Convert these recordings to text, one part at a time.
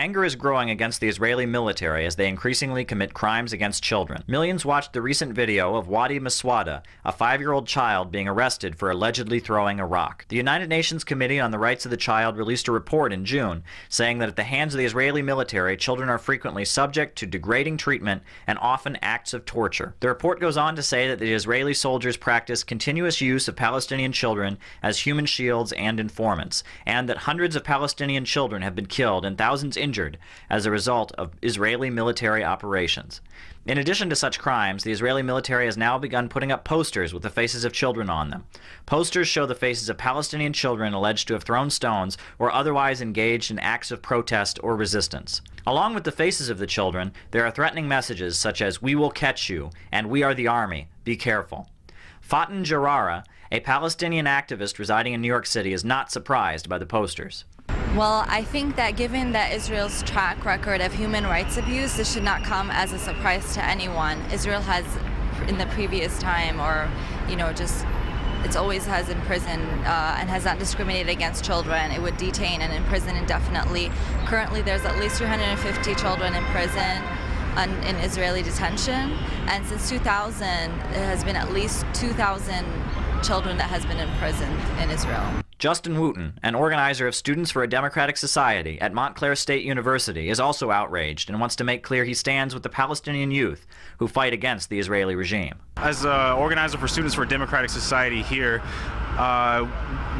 Anger is growing against the Israeli military as they increasingly commit crimes against children. Millions watched the recent video of Wadi Maswada, a 5-year-old child being arrested for allegedly throwing a rock. The United Nations Committee on the Rights of the Child released a report in June saying that at the hands of the Israeli military, children are frequently subject to degrading treatment and often acts of torture. The report goes on to say that the Israeli soldiers practice continuous use of Palestinian children as human shields and informants, and that hundreds of Palestinian children have been killed and thousands injured as a result of Israeli military operations. In addition to such crimes, the Israeli military has now begun putting up posters with the faces of children on them. Posters show the faces of Palestinian children alleged to have thrown stones or otherwise engaged in acts of protest or resistance. Along with the faces of the children, there are threatening messages such as "We will catch you" and "We are the army, be careful." Fatin Jarrara, a Palestinian activist residing in New York City, is not surprised by the posters. Well, I think that given that Israel's track record of human rights abuse, this should not come as a surprise to anyone. Israel has, in the previous time, or, it's always has imprisoned and has not discriminated against children. It would detain and imprison indefinitely. Currently, there's at least 350 children in prison in Israeli detention, and since 2000, there has been at least 2,000 children that has been imprisoned in Israel. Justin Wooten, an organizer of Students for a Democratic Society at Montclair State University, is also outraged and wants to make clear he stands with the Palestinian youth who fight against the Israeli regime. As an organizer for Students for a Democratic Society here,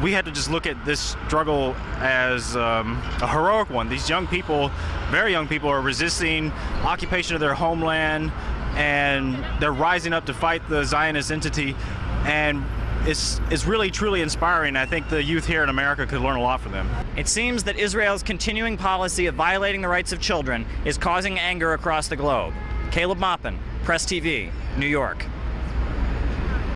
we had to just look at this struggle as a heroic one. These young people, very young people, are resisting occupation of their homeland, and they're rising up to fight the Zionist entity, and it's really, truly inspiring. I think the youth here in America could learn a lot from them. It seems that Israel's continuing policy of violating the rights of children is causing anger across the globe. Caleb Maupin, Press TV, New York.